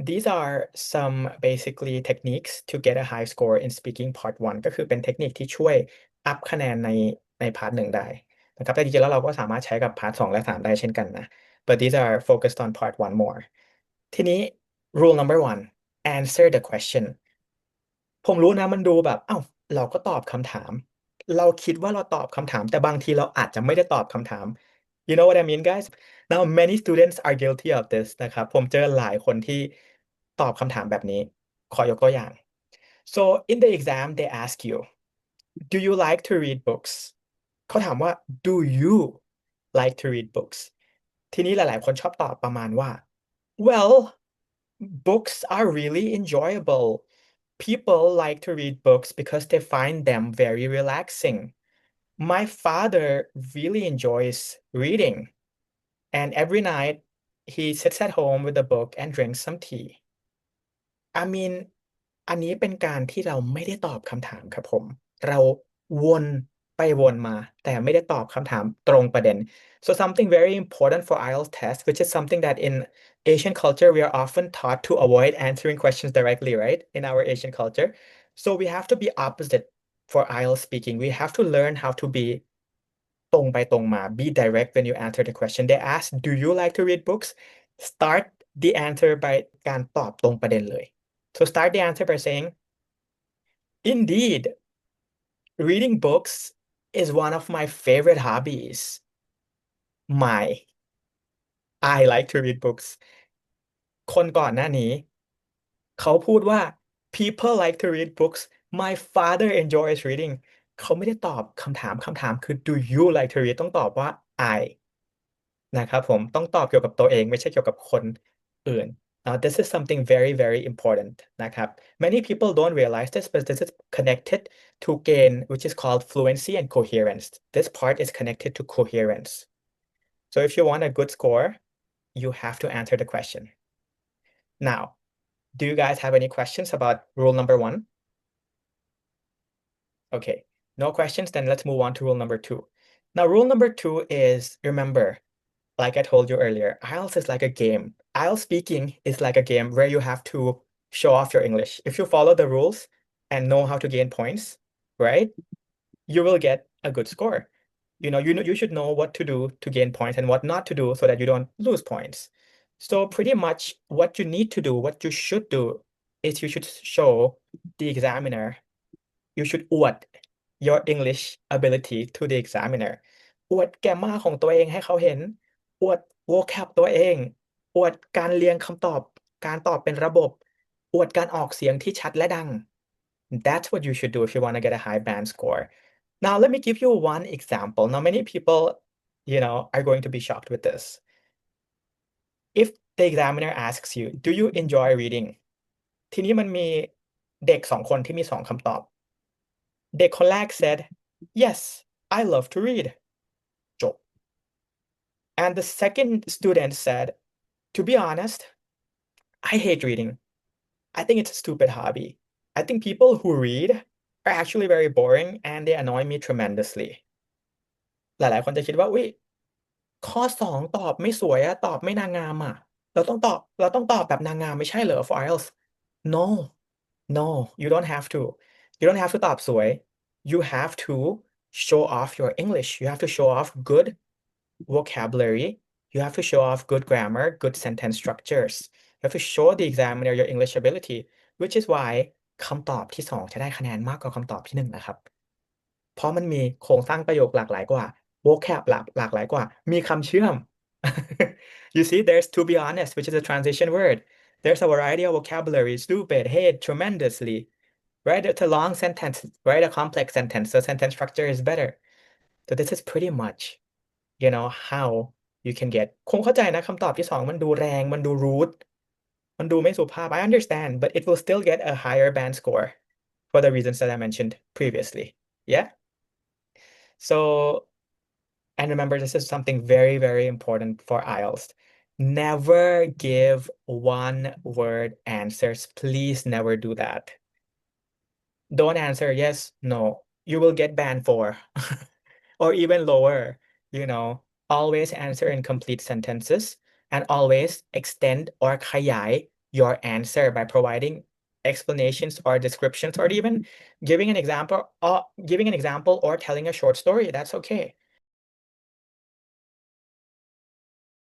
these are some basically techniques to get a high score in speaking part 1ก็คือเป็นเทคนิคที่ช่วยอัพคะแนนในพาร์ท1ได้นะครับแต่จริงๆแล้วเราก็สามารถใช้กับพาร์ท2และ3ได้เช่นกันนะ but these are focused on part 1 more ทีนี้ rule number 1 answer the question ผมรู้นะมันดูแบบเอ้าเราก็ตอบคำถามเราคิดว่าเราตอบคำถามแต่บางทีเราอาจจะไม่ได้ตอบคำถาม you know what I mean guys now many students are guilty of this นะครับผมเจอหลายคนที่ตอบคำถามแบบนี้ขอยกตัวอย่าง so in the exam they ask you do you like to read books เขาถามว่า do you like to read books ทีนี้หลายๆคนชอบตอบประมาณว่า well books are really enjoyable people like to read books because they find them very relaxing my father really enjoys reading and every night he sits at home with a book and drinks some tea I mean อันนี้เป็นการที่เราไม่ได้ตอบคำถามครับผมเราวนไปวนมาแต่ไม่ได้ตอบคำถามตรงประเด็น so something very important for IELTS test which is something that in Asian culture we are often taught to avoid answering questions directly right in our Asian culture so we have to be opposite for IELTS speaking we have to learn how to be ตรงไปตรงมา be direct when you answer the question they ask do you like to read books start the answer by การตอบตรงประเด็นเลย so start the answer by saying indeed reading books is one of my favorite hobbies my I like to read books คนก่อนหน้านี้เขาพูดว่า people like to read books my father enjoys reading เขาไม่ได้ตอบคำถามคือ do you like to read ต้องตอบว่า I นะครับผมต้องตอบเกี่ยวกับตัวเองไม่ใช่เกี่ยวกับคนอื่น this is something very very important นะครับ many people don't realize this but this is connected to gain which is called fluency and coherence this part is connected to coherence so if you want a good score you have to answer the question now do you guys have any questions about rule number 1 okay no questions then let's move on to rule number 2 now rule number 2 is remember like I told you earlier, IELTS is like a game. IELTS speaking is like a game where you have to show off your English. If you follow the rules and know how to gain points, right, you will get a good score. You should know what to do to gain points and what not to do so that you don't lose points. So pretty much what you need to do, what you should do, is you should show the examiner, you should อวด your English ability to the examiner อวดแกมมาของตัวเองให้เขาเห็นอวด vocab ตัวเองอวดการเรียงคำตอบการตอบเป็นระบบอวดการออกเสียงที่ชัดและดัง That's what you should do if you want to get a high band score. Now let me give you one example. Now many people, are going to be shocked with this. If the examiner asks you, do you enjoy reading? ทีนี้มันมีเด็ก2คนที่มี2คำตอบเด็กคนแรก said yes I love to read จบ and the second student said to be honest I hate reading I think it's a stupid hobby I think people who read are actually very boring and they annoy me tremendously หลายๆคนจะคิดว่าอุ๊ยข้อ2ตอบไม่สวยอะตอบไม่นางงามอะเราต้องตอบแบบนางงามไม่ใช่เหรอ for IELTS no no you don't have toตอบสวย you have to show off your English you have to show off good vocabulary you have to show off good grammar good sentence structures you have to show the examiner your English ability which is why คำตอบที่2จะได้คะแนนมากกว่าคำตอบที่1นะครับเพราะมันมีโครงสร้างประโยคหลากหลายกว่า vocab หลากหลายกว่ามีคำเชื่อม you see there's to be honest which is a transition word there's a variety of vocabulary stupid hate tremendously right it's a long sentence right a complex sentence so sentence structure is better so this is pretty much how you can get คงเข้าใจนะคำตอบที่2มันดูแรงมันดู rude มันดูไม่สุภาพ I understand but it will still get a higher band score for the reasons that I mentioned previously yeah so and remember this is something very very important for IELTS never give one word answers please never do that don't answer yes no you will get banned for or even lower always answer in complete sentences and always extend or ขยาย your answer by providing explanations or descriptions or even giving an example or telling a short story. That's okay.